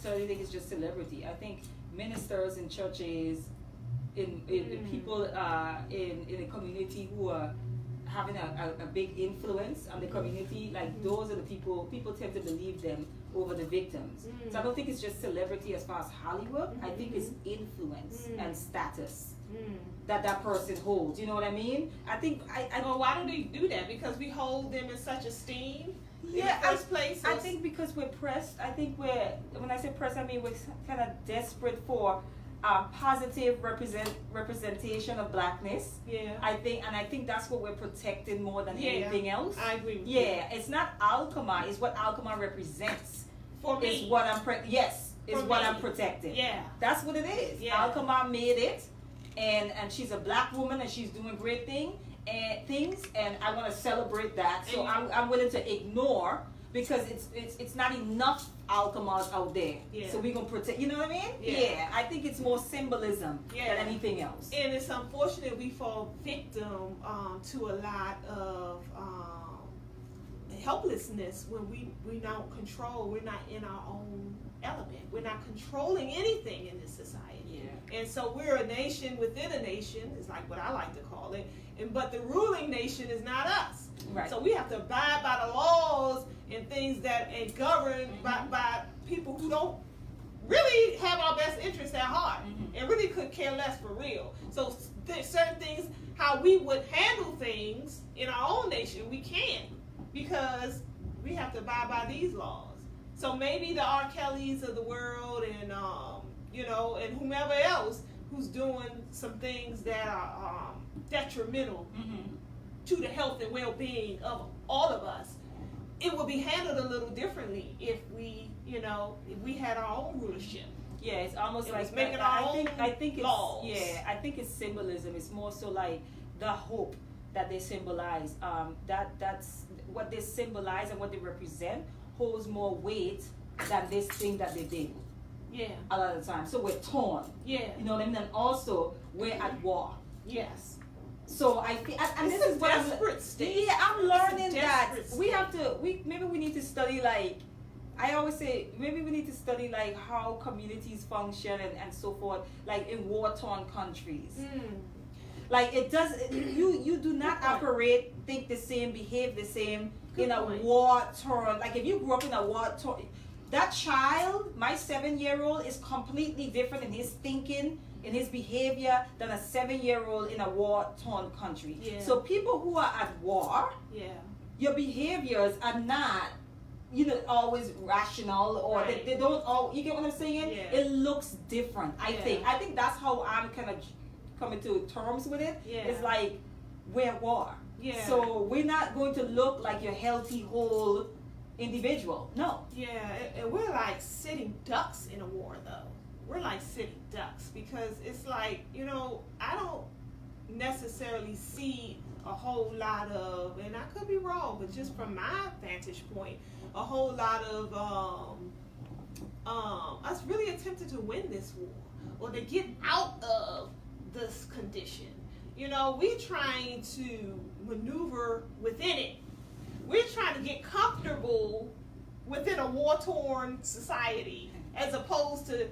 necessarily think it's just celebrity. I think ministers in churches, in people in the community who are having a big influence on the community, like those are the people tend to believe them over the victims. So I don't think it's just celebrity as far as Hollywood. I think it's influence and status that person holds. You know what I mean? I think well, why do they do that? Because we hold them in such esteem. Yeah, in the first place. I think because we're pressed. I think when I say pressed, I mean we're kind of desperate for positive representation of blackness. Yeah. I think that's what we're protecting more than anything else. I agree with you. Yeah, it's not AlQamar, it's what AlQamar represents. For me. Is what I'm I'm protecting. Yeah. That's what it is. Yeah. AlQamar made it, and she's a black woman and she's doing great things, and I want to celebrate that. So I'm willing to ignore, because it's not enough AlQamars out there. Yeah. So we're gonna protect. You know what I mean? Yeah. I think it's more symbolism than anything else. And it's unfortunate we fall victim to a lot of helplessness when we don't control. We're not in our own element. We're not controlling anything in this society. Yeah. And so we're a nation within a nation. Is like what I like to call it. But the ruling nation is not us. Right. So we have to abide by the laws and things that are governed by people who don't really have our best interests at heart and really could care less for real. So there's certain things, how we would handle things in our own nation, we can't, because we have to abide by these laws. So maybe the R. Kellys of the world and and whomever else who's doing some things that are detrimental to the health and well-being of all of us, it would be handled a little differently if we had our own rulership. Yeah, it's almost like making our own I think laws. Yeah, I think it's symbolism. It's more so like the hope that they symbolize. That's what they symbolize and what they represent holds more weight than this thing that they did. Yeah. A lot of the time. So we're torn. Yeah. You know what I mean? And also we're at war. Yes. So I think, and this is what desperate state. Yeah, I'm learning that state. we have to. Maybe we need to study, like I always say, maybe we need to study like how communities function and so forth, like in war-torn countries. Like it does. You do not operate, think the same, behave the same in a war-torn. Like if you grew up in a war-torn, that child, my 7-year-old, is completely different in his thinking, in his behavior, than a 7-year-old in a war-torn country. Yeah. So people who are at war, your behaviors are not, always rational, or they don't all. You get what I'm saying? Yeah. It looks different. I think that's how I'm kind of coming to terms with it. Yeah. It's like we're at war. Yeah. So we're not going to look like your healthy whole individual. No. Yeah, and we're like sitting ducks in a war, though. We're like sitting ducks, because it's like, I don't necessarily see a whole lot of, and I could be wrong, but just from my vantage point, a whole lot of us really attempting to win this war or to get out of this condition. We're trying to maneuver within it. We're trying to get comfortable within a war-torn society, as opposed to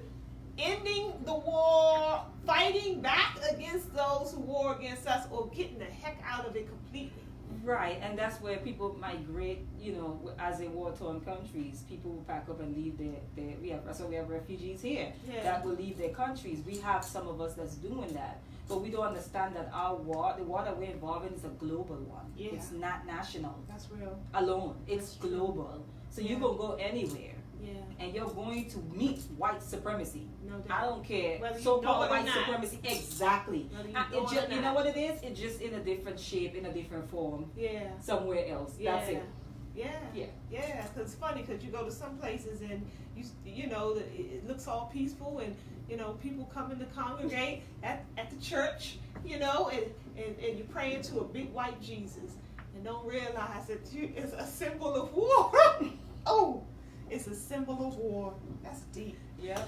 ending the war, fighting back against those who war against us, or getting the heck out of it completely. Right, and that's where people migrate, as in war-torn countries. People will pack up and leave that's why we have refugees here that will leave their countries. We have some of us that's doing that. But we don't understand that the war that we're involved in, is a global one. Yeah. It's not national. That's real. Alone. It's global. So you're going to go anywhere. Yeah. And you're going to meet white supremacy. No doubt. I don't care. Whether So-called white supremacy. Exactly. You know what it is? It's just in a different shape, in a different form. Yeah. Somewhere else. Yeah. That's it. Yeah. Because it's funny, because you go to some places and it looks all peaceful, and people coming to congregate at the church, and you're praying to a big white Jesus, and don't realize that it's a symbol of war. Oh, it's a symbol of war. That's deep. Yeah.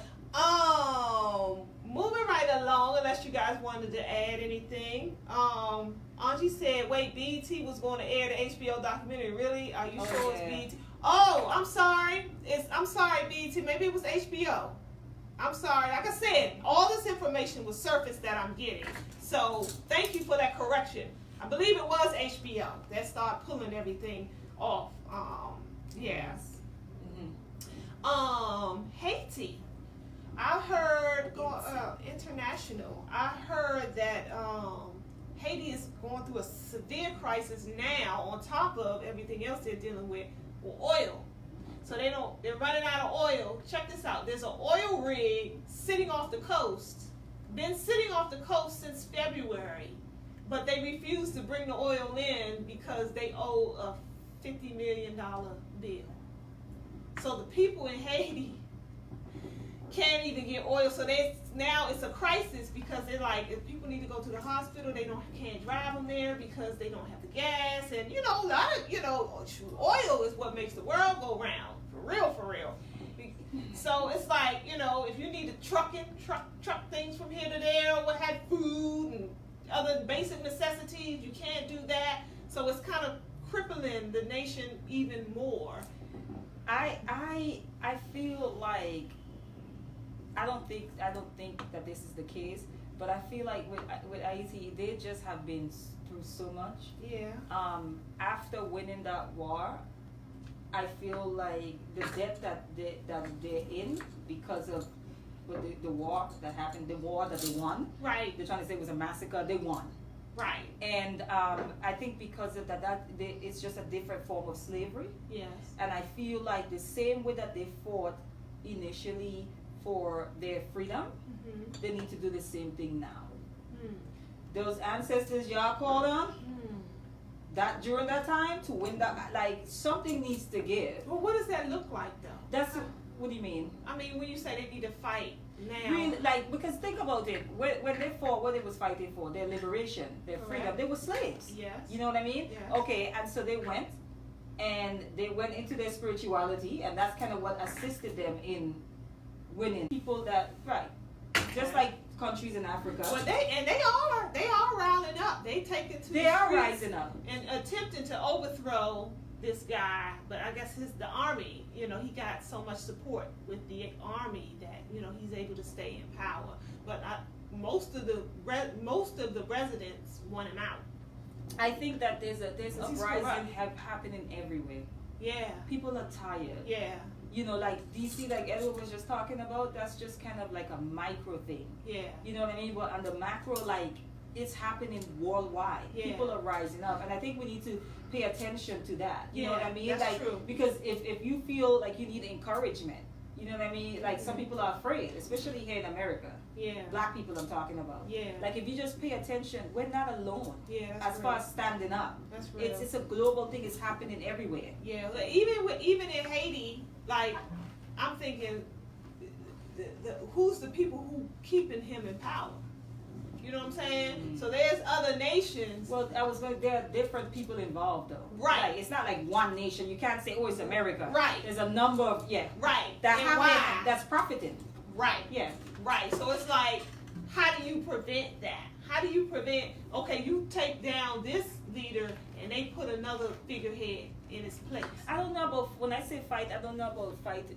Moving right along, unless you guys wanted to add anything. Angie said, wait, BET was going to air the HBO documentary. Really? Are you sure it's BET? Oh, I'm sorry. I'm sorry, BT. Maybe it was HBO. I'm sorry. Like I said, all this information was surfaced that I'm getting. So thank you for that correction. I believe it was HBO that started pulling everything off. Yes. Haiti. I heard international. I heard that Haiti is going through a severe crisis now, on top of everything else they're dealing with oil. So they're running out of oil. Check this out. There's an oil rig sitting off the coast. Been sitting off the coast since February, but they refuse to bring the oil in because they owe a $50 million bill. So the people in Haiti can't even get oil. So now it's a crisis because they're like, if people need to go to the hospital, they can't drive them there because they don't have the gas. And a lot of oil is what makes the world go round. For real. So it's like, if you need to truck things from here to there, or what had food and other basic necessities, you can't do that. So it's kind of crippling the nation even more. I feel like I don't think that this is the case, but I feel like with Haiti, they just have been through so much. Yeah. After winning that war, I feel like the debt that they're in because of the war that happened, the war that they won. Right. They're trying to say it was a massacre. They won. Right. And I think because of it's just a different form of slavery. Yes. And I feel like the same way that they fought initially for their freedom, they need to do the same thing now. Those ancestors y'all called on, that during that time to win that, like, something needs to give. Well, what does that look like though? What do you mean? I mean, when you say they need to fight now, really, because think about it. When they fought, what they was fighting for, their liberation, their freedom. They were slaves. Yes. You know what I mean? Yes. Okay, and so they went into their spirituality, and that's kind of what assisted them in winning. People that just like countries in Africa. Well, they are riling up. They take it to they the are streets rising up and attempting to overthrow this guy. But I guess the army, he got so much support with the army that he's able to stay in power. But most of the residents want him out. I think that there's uprising happening everywhere. Yeah. People are tired. Yeah. Like DC, like Edward was just talking about, that's just kind of like a micro thing. Yeah. You know what I mean? But on the macro, like, it's happening worldwide. Yeah. People are rising up, and I think we need to pay attention to that. You know what I mean? That's like, true. Because if you feel like you need encouragement, you know what I mean? Like, some people are afraid, especially here in America. Yeah. Black people I'm talking about. Yeah. Like, if you just pay attention, we're not alone. Yeah. As far as standing up. That's real. It's a global thing. It's happening everywhere. Yeah. Like, even in Haiti, like, I'm thinking, who's the people who keeping him in power? You know what I'm saying? So there's other nations. Well, there are different people involved, though. Right. Like, it's not like one nation. You can't say, it's America. Right. There's a number of, Right. That's profiting. Right. Yeah. Right. So it's like, how do you prevent that? How do you prevent, okay, you take down this leader and they put another figurehead in its place? I don't know about, when I say fight, I don't know about fighting.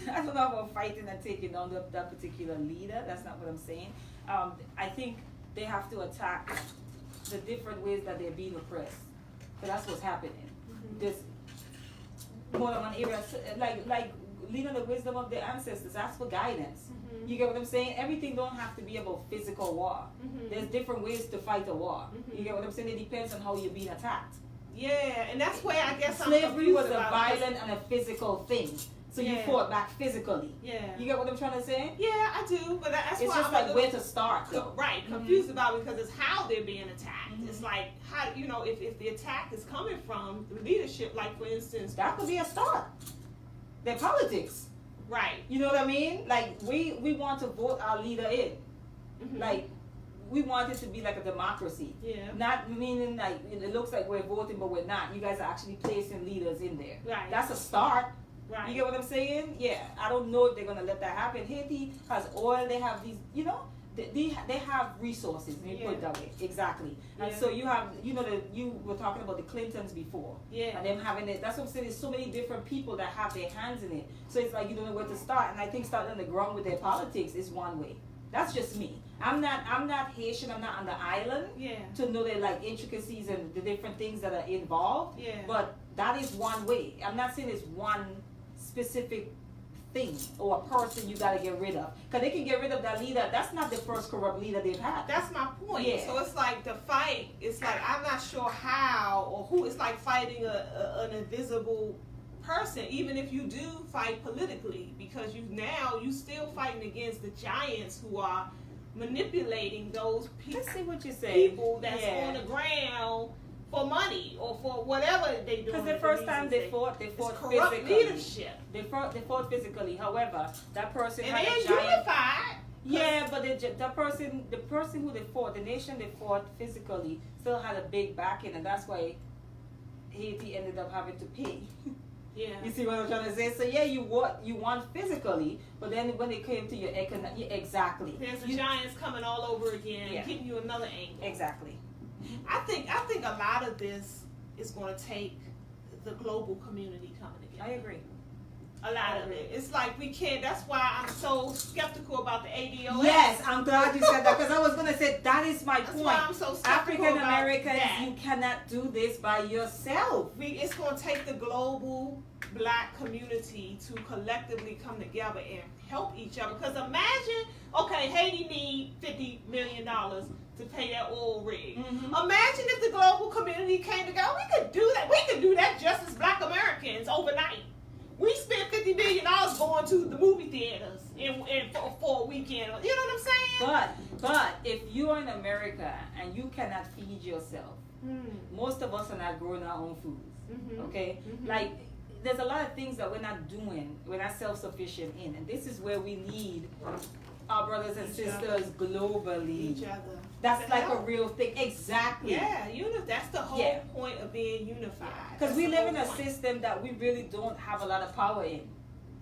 I don't know about fighting and taking down that particular leader. That's not what I'm saying. I think they have to attack the different ways that they're being oppressed. So that's what's happening. There's more than one area, like lean on the wisdom of their ancestors. Ask for guidance. You get what I'm saying? Everything don't have to be about physical war. There's different ways to fight a war. You get what I'm saying? It depends on how you're being attacked. Yeah, and that's where I guess slavery was a violent and a physical thing. So you fought back physically. Yeah. You get what I'm trying to say? Yeah, I do. But that's it's why just I'm like where to start, though. Right, confused about it because it's how they're being attacked. It's like, how if the attack is coming from the leadership, like for instance, that could be a start. Their politics. Right. You know what I mean? Like we want to vote our leader in. Like we want it to be like a democracy. Yeah. Not meaning like it looks like we're voting but we're not. You guys are actually placing leaders in there. Right. That's a start. Right. You get what I'm saying? Yeah. I don't know if they're gonna let that happen. Haiti has oil, they have these, they have resources. Let me put it that way. Exactly. And Yeah. so you have, you were talking about the Clintons before. Yeah. And them having it. That's what I'm saying. There's so many different people that have their hands in it. So it's like you don't know where to start. And I think starting on the ground with their politics is one way. That's just me. I'm not Haitian. I'm not on the island. Yeah. To know the like intricacies and the different things that are involved. Yeah. But that is one way. I'm not saying it's one specific thing or a person you got to get rid of, because they can get rid of that leader. That's not the first corrupt leader they've had. That's my point. Yeah. So it's like the fight. It's like I'm not sure how or who. It's like fighting an invisible person. Even if you do fight politically, because you still fighting against the giants who are manipulating those Let's see what you say. people that's on the ground for money or for whatever they do. Because the first time they fought corrupt physically. leadership. They fought physically. However, that person And had they're a giant. unified. Yeah, but the person who they fought, the nation they fought physically, still had a big backing, and that's why Haiti ended up having to pay. Yeah. You see what I'm trying to say? So yeah, you won physically, but then when it came to your economic, exactly. There's the giants coming all over again, Yeah. giving you another angle. Exactly. I think a lot of this is going to take the global community coming together. I agree. A lot of it. It's like we can't. That's why I'm so skeptical about the ADOS. Yes, I'm glad you said that, because I was going to say that is my That's point. why I'm so skeptical African about Americans, that. you cannot do this by yourself. It's going to take the global black community to collectively come together and help each other. Because imagine, okay, Haiti need $50 million to pay that oil rig. Mm-hmm. Imagine if the global community came together. We could do that. We could do that just as black Americans overnight. We spent $50 million going to the movie theaters for a weekend. You know what I'm saying? But if you are in America and you cannot feed yourself, most of us are not growing our own foods. Mm-hmm. Okay? Mm-hmm. Like, there's a lot of things that we're not doing, we're not self-sufficient in, and this is where we need our brothers and sisters globally. Each other. That's like a real thing. Exactly. Yeah, that's the whole point of being unified. Because we live in a system that we really don't have a lot of power in.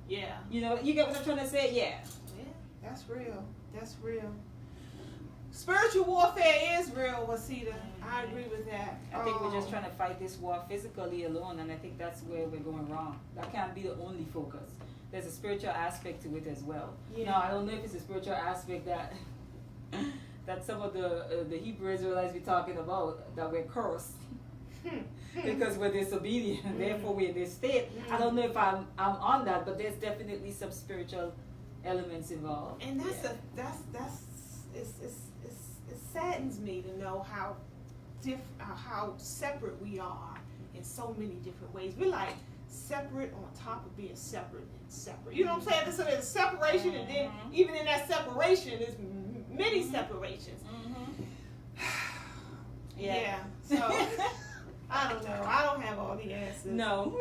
Yeah. You know, you get what I'm trying to say? Yeah. Yeah, that's real. That's real. Spiritual warfare is real, Wasita. I agree with that. I think we're just trying to fight this war physically alone, and I think that's where we're going wrong. That can't be the only focus. There's a spiritual aspect to it as well. Yeah. Now, I don't know if it's a spiritual aspect that that some of the Hebrew Israelites be talking about, that we're cursed because we're disobedient, therefore we're in this state. I don't know if I'm on that, but there's definitely some spiritual elements involved. And it saddens me to know how separate we are in so many different ways. We're like separate on top of being separate and separate. You know what I'm saying? So there's separation, and then even in that separation, there's many separations. Yeah. So I don't know. I don't have all the answers. No.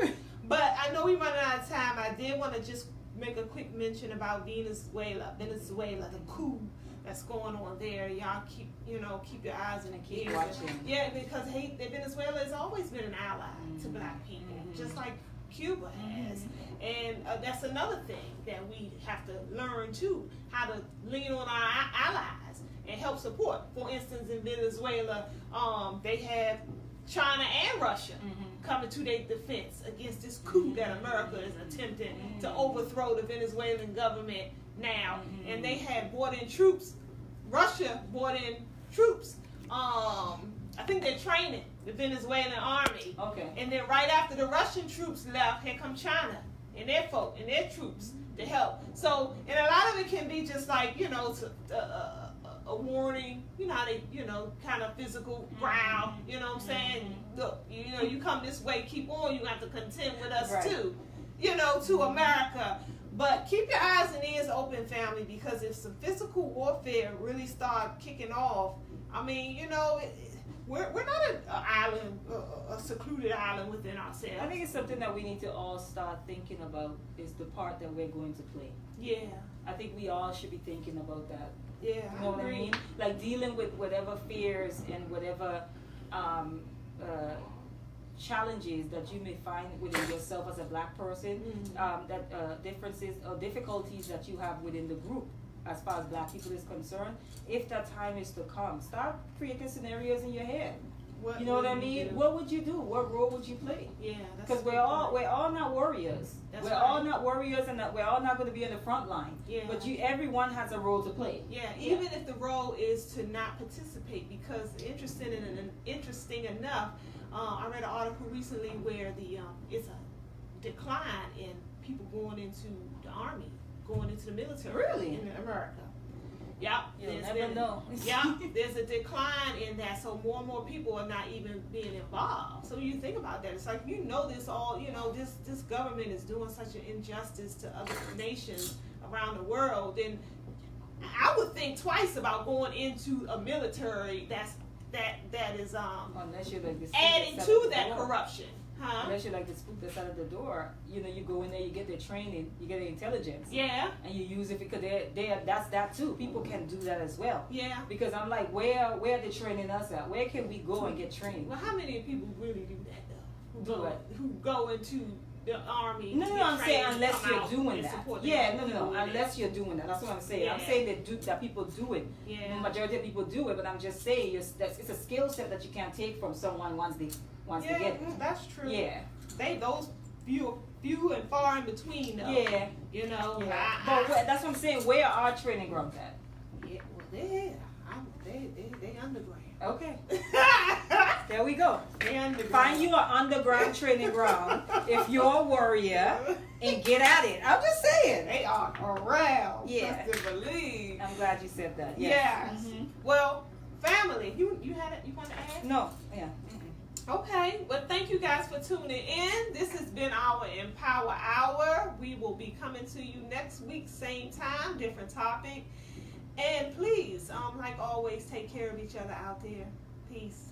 But I know we're running out of time. I did want to just make a quick mention about Venezuela, the coup that's going on there. Y'all keep your eyes and keep ears. watching. Yeah, because Venezuela has always been an ally to black people, just like Cuba has. And that's another thing that we have to learn too, how to lean on our allies and help support. For instance, in Venezuela, they have China and Russia coming to their defense against this coup that America is attempting to overthrow the Venezuelan government now. And they had brought in troops. Russia brought in troops. I think they're training the Venezuelan army. Okay. And then right after the Russian troops left, here come China and their folk and their troops to help. So, and a lot of it can be just like, a warning, how they, kind of physical growl, you know what I'm saying? Look, you come this way, keep on, you have to contend with us too, to America. But keep your eyes and ears open, family, because if some physical warfare really start kicking off, I mean, we're not an island, a secluded island within ourselves. I think it's something that we need to all start thinking about, is the part that we're going to play. Yeah. I think we all should be thinking about that. Yeah, You know what I mean? Like dealing with whatever fears and whatever challenges that you may find within yourself as a black person, that differences or difficulties that you have within the group. as far as black people is concerned, if that time is to come, start creating scenarios in your head. You know what I mean? Do? What would you do? What role would you play? Yeah, because we're all not warriors. That's we're right. all not warriors, and we're all not going to be in the front line. Yeah. But everyone has a role to play. Yeah, even if the role is to not participate, because interesting enough, I read an article recently where it's a decline in people going into the army, going into the military. Really? In America. Yeah, You'll never know. Yeah, there's a decline in that, so more and more people are not even being involved. So you think about that, it's like, this government is doing such an injustice to other nations around the world, then I would think twice about going into a military that is unless you're like this adding to that corruption. Unless you're like the spook that's out of the door, you go in there, you get their training, you get their intelligence. Yeah. And you use it because that's that too. People can do that as well. Yeah. Because I'm like, where are they training us at? Where can we go and get trained? Well, how many people really do that though? Who go into the army? No, I'm saying unless you're doing that. Yeah, no. Unless you're doing that. That's what I'm saying. Yeah. I'm saying that people do it. Yeah. The majority of people do it, but I'm just saying it's a skill set that you can't take from someone once they get it. That's true. Yeah. Those few and far in between though. Yeah. Yeah. But that's what I'm saying. Where are our training grounds at? Yeah, well they underground. Okay. There we go. They underground. Find you an underground training ground if you're a warrior and get at it. I'm just saying. They are around. Yeah. Just to believe. I'm glad you said that. Yes. Mm-hmm. Well, family, you want to add? No. Yeah. Okay, well, thank you guys for tuning in. This has been our Empower Hour. We will be coming to you next week, same time, different topic. And please, like always, take care of each other out there. Peace.